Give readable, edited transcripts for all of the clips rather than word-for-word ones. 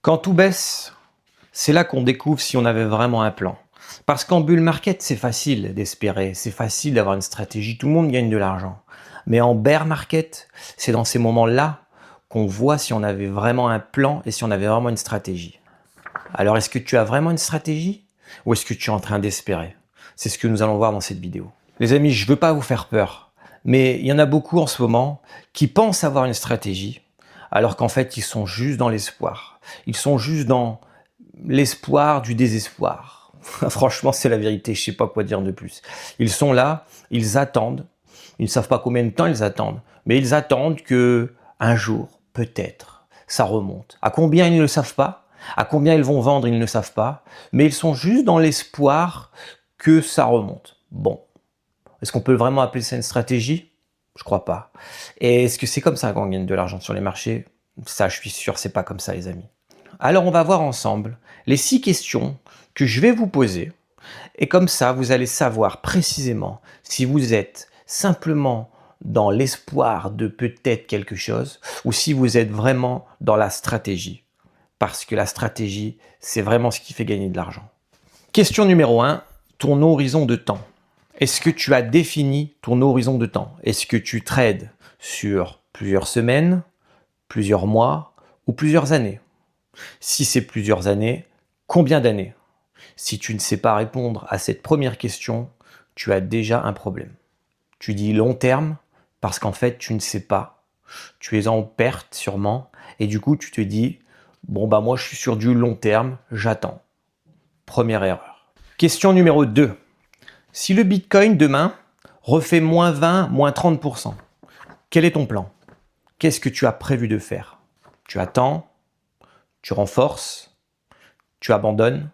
Quand tout baisse, c'est là qu'on découvre si on avait vraiment un plan. Parce qu'en bull market, c'est facile d'espérer, c'est facile d'avoir une stratégie, tout le monde gagne de l'argent. Mais en bear market, c'est dans ces moments-là qu'on voit si on avait vraiment un plan et si on avait vraiment une stratégie. Alors, est-ce que tu as vraiment une stratégie ou est-ce que tu es en train d'espérer? C'est ce que nous allons voir dans cette vidéo. Les amis, je ne veux pas vous faire peur, mais il y en a beaucoup en ce moment qui pensent avoir une stratégie, alors qu'en fait, ils sont juste dans l'espoir. Ils sont juste dans l'espoir du désespoir. Franchement, c'est la vérité, je ne sais pas quoi dire de plus. Ils sont là, ils attendent, ils ne savent pas combien de temps ils attendent, mais ils attendent que un jour, peut-être, ça remonte. À combien ils ne le savent pas, à combien ils vont vendre, ils ne le savent pas, mais ils sont juste dans l'espoir que ça remonte. Bon, est-ce qu'on peut vraiment appeler ça une stratégie? Je crois pas. Et est-ce que c'est comme ça qu'on gagne de l'argent sur les marchés? Ça, je suis sûr, c'est pas comme ça, les amis. Alors, on va voir ensemble les 6 questions que je vais vous poser. Et comme ça, vous allez savoir précisément si vous êtes simplement dans l'espoir de peut-être quelque chose ou si vous êtes vraiment dans la stratégie. Parce que la stratégie, c'est vraiment ce qui fait gagner de l'argent. Question numéro 1, ton horizon de temps. Est-ce que tu as défini ton horizon de temps? Est-ce que tu trades sur plusieurs semaines, plusieurs mois ou plusieurs années? Si c'est plusieurs années, combien d'années? Si tu ne sais pas répondre à cette première question, tu as déjà un problème. Tu dis long terme parce qu'en fait, tu ne sais pas. Tu es en perte sûrement et du coup, tu te dis bon bah moi je suis sur du long terme, j'attends. Première erreur. Question numéro 2. Si le Bitcoin demain refait moins 20, moins 30%, quel est ton plan? Qu'est-ce que tu as prévu de faire? Tu attends? Tu renforces? Tu abandonnes?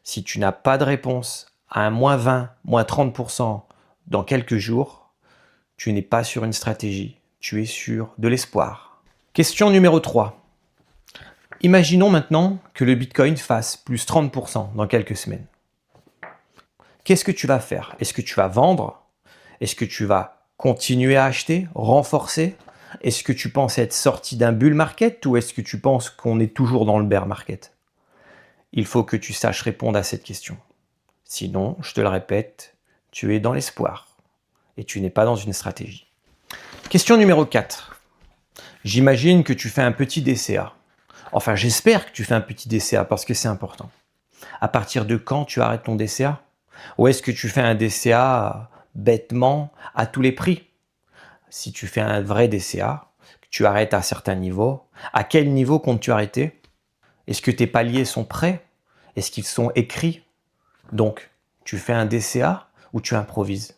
Si tu n'as pas de réponse à un moins 20, moins 30% dans quelques jours, tu n'es pas sur une stratégie, tu es sur de l'espoir. Question numéro 3. Imaginons maintenant que le Bitcoin fasse plus 30% dans quelques semaines. Qu'est-ce que tu vas faire? Est-ce que tu vas vendre? Est-ce que tu vas continuer à acheter, renforcer? Est-ce que tu penses être sorti d'un bull market ou est-ce que tu penses qu'on est toujours dans le bear market? Il faut que tu saches répondre à cette question. Sinon, je te le répète, tu es dans l'espoir et tu n'es pas dans une stratégie. Question numéro 4. J'imagine que tu fais un petit DCA. Enfin, j'espère que tu fais un petit DCA parce que c'est important. À partir de quand tu arrêtes ton DCA? Ou est-ce que tu fais un DCA bêtement à tous les prix? Si tu fais un vrai DCA, que tu arrêtes à certains niveaux, à quel niveau comptes-tu arrêter? Est-ce que tes paliers sont prêts? Est-ce qu'ils sont écrits? Donc, tu fais un DCA ou tu improvises?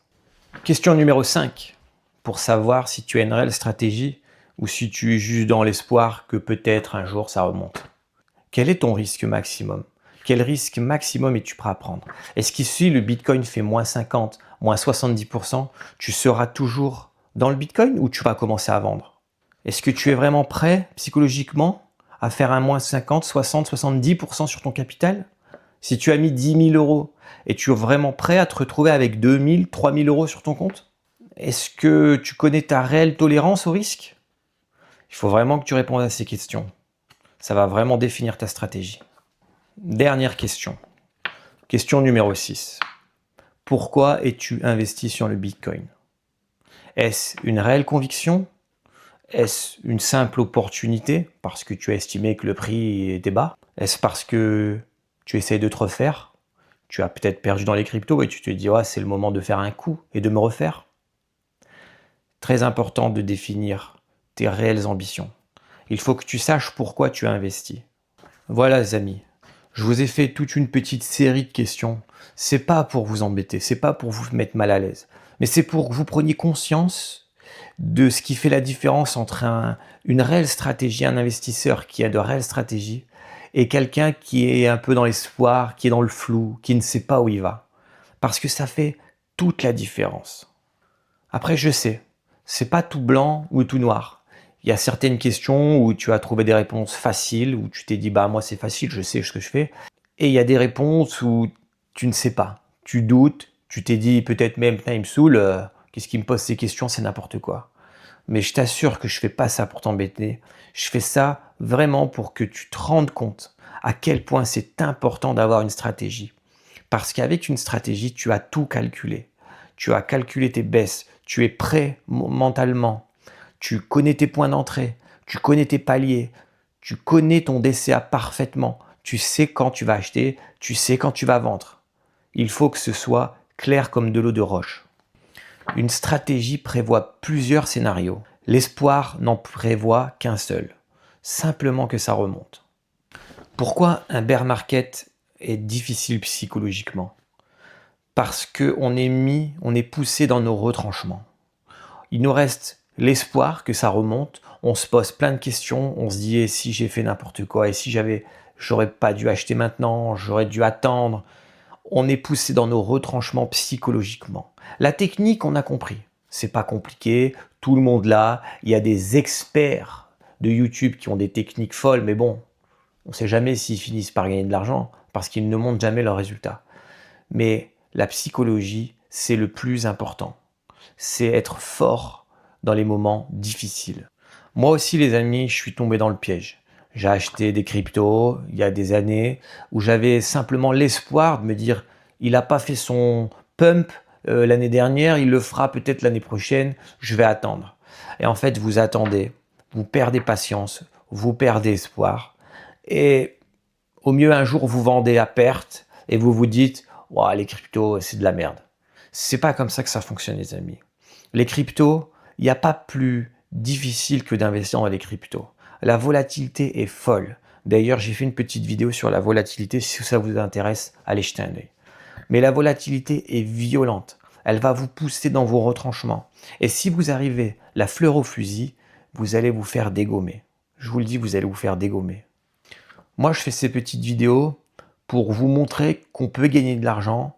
Question numéro 5. Pour savoir si tu as une réelle stratégie ou si tu es juste dans l'espoir que peut-être un jour ça remonte. Quel est ton risque maximum? Quel risque maximum es-tu prêt à prendre? Est-ce qu'ici le Bitcoin fait moins 50, moins 70%, tu seras toujours dans le Bitcoin ou tu vas commencer à vendre? Est-ce que tu es vraiment prêt psychologiquement à faire un moins 50, 60, 70% sur ton capital? Si tu as mis 10 000 euros, es-tu vraiment prêt à te retrouver avec 2 000, 3 000 euros sur ton compte? Est-ce que tu connais ta réelle tolérance au risque? Il faut vraiment que tu répondes à ces questions. Ça va vraiment définir ta stratégie. Dernière question. Question numéro 6. Pourquoi es-tu investi sur le Bitcoin? Est-ce une réelle conviction? Est-ce une simple opportunité parce que tu as estimé que le prix était bas? Est-ce parce que tu essayes de te refaire? Tu as peut-être perdu dans les cryptos et tu te dis, c'est le moment de faire un coup et de me refaire. Très important de définir tes réelles ambitions. Il faut que tu saches pourquoi tu as investi. Voilà les amis, je vous ai fait toute une petite série de questions. C'est pas pour vous embêter, c'est pas pour vous mettre mal à l'aise, mais c'est pour que vous preniez conscience de ce qui fait la différence entre une réelle stratégie, un investisseur qui a de réelles stratégies, et quelqu'un qui est un peu dans l'espoir, qui est dans le flou, qui ne sait pas où il va. Parce que ça fait toute la différence. Après, je sais, c'est pas tout blanc ou tout noir. Il y a certaines questions où tu as trouvé des réponses faciles, où tu t'es dit, moi c'est facile, je sais ce que je fais. Et il y a des réponses où tu ne sais pas. Tu doutes, tu t'es dit peut-être même, il me saoule, qu'est-ce qui me pose ces questions, c'est n'importe quoi. Mais je t'assure que je fais pas ça pour t'embêter. Je fais ça vraiment pour que tu te rendes compte à quel point c'est important d'avoir une stratégie. Parce qu'avec une stratégie, tu as tout calculé. Tu as calculé tes baisses, tu es prêt mentalement, tu connais tes points d'entrée, tu connais tes paliers, tu connais ton DCA parfaitement, tu sais quand tu vas acheter, tu sais quand tu vas vendre. Il faut que ce soit clair comme de l'eau de roche. Une stratégie prévoit plusieurs scénarios. L'espoir n'en prévoit qu'un seul, simplement que ça remonte. Pourquoi un bear market est difficile psychologiquement? Parce qu'on est poussé dans nos retranchements. Il nous reste l'espoir que ça remonte, on se pose plein de questions, on se dit et si j'ai fait n'importe quoi, et si j'aurais pas dû acheter maintenant, j'aurais dû attendre. On est poussé dans nos retranchements psychologiquement. La technique, on a compris. C'est pas compliqué, tout le monde l'a. Il y a des experts de YouTube qui ont des techniques folles, mais bon, on ne sait jamais s'ils finissent par gagner de l'argent parce qu'ils ne montrent jamais leurs résultats. Mais la psychologie, c'est le plus important. C'est être fort dans les moments difficiles. Moi aussi, les amis, je suis tombé dans le piège. J'ai acheté des cryptos il y a des années où j'avais simplement l'espoir de me dire il n'a pas fait son pump l'année dernière, il le fera peut-être l'année prochaine, je vais attendre. Et en fait, vous attendez, vous perdez patience, vous perdez espoir. Et au mieux, un jour, vous vendez à perte et vous vous dites wow, les cryptos, c'est de la merde. C'est pas comme ça que ça fonctionne, les amis. Les cryptos, il n'y a pas plus difficile que d'investir dans les cryptos. La volatilité est folle. D'ailleurs, j'ai fait une petite vidéo sur la volatilité. Si ça vous intéresse, allez jeter un œil. Mais la volatilité est violente. Elle va vous pousser dans vos retranchements. Et si vous arrivez la fleur au fusil, vous allez vous faire dégommer. Je vous le dis, vous allez vous faire dégommer. Moi, je fais ces petites vidéos pour vous montrer qu'on peut gagner de l'argent.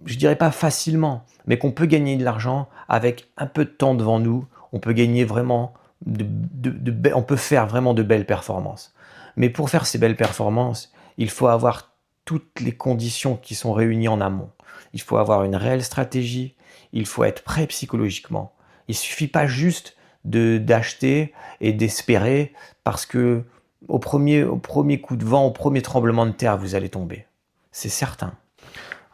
Je dirais pas facilement, mais qu'on peut gagner de l'argent avec un peu de temps devant nous. On peut gagner vraiment, on peut faire vraiment de belles performances. Mais pour faire ces belles performances, il faut avoir toutes les conditions qui sont réunies en amont. Il faut avoir une réelle stratégie, il faut être prêt psychologiquement. Il ne suffit pas juste d'acheter et d'espérer parce que au premier coup de vent, au premier tremblement de terre, vous allez tomber. C'est certain.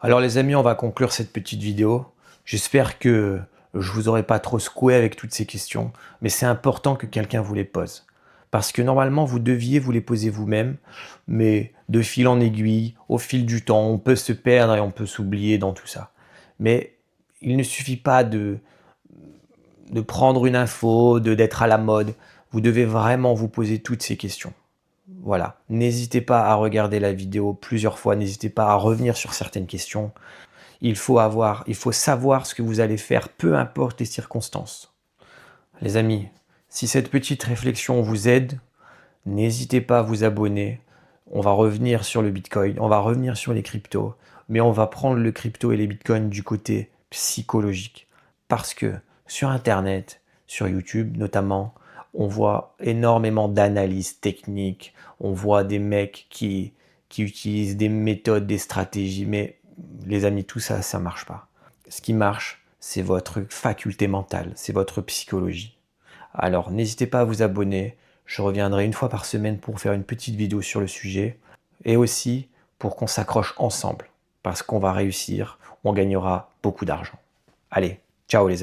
Alors les amis, on va conclure cette petite vidéo. J'espère que je vous aurai pas trop secoué avec toutes ces questions, mais c'est important que quelqu'un vous les pose. Parce que normalement, vous deviez vous les poser vous-même, mais de fil en aiguille, au fil du temps, on peut se perdre et on peut s'oublier dans tout ça. Mais il ne suffit pas de prendre une info, d'être à la mode. Vous devez vraiment vous poser toutes ces questions. Voilà, n'hésitez pas à regarder la vidéo plusieurs fois, n'hésitez pas à revenir sur certaines questions. Il faut savoir ce que vous allez faire, peu importe les circonstances. Les amis, si cette petite réflexion vous aide, n'hésitez pas à vous abonner. On va revenir sur le Bitcoin, on va revenir sur les cryptos, mais on va prendre le crypto et les Bitcoins du côté psychologique. Parce que sur Internet, sur YouTube notamment, on voit énormément d'analyses techniques, on voit des mecs qui utilisent des méthodes, des stratégies, mais les amis, tout ça, ça marche pas. Ce qui marche, c'est votre faculté mentale, c'est votre psychologie. Alors, n'hésitez pas à vous abonner. Je reviendrai une fois par semaine pour faire une petite vidéo sur le sujet et aussi pour qu'on s'accroche ensemble parce qu'on va réussir, on gagnera beaucoup d'argent. Allez, ciao les amis.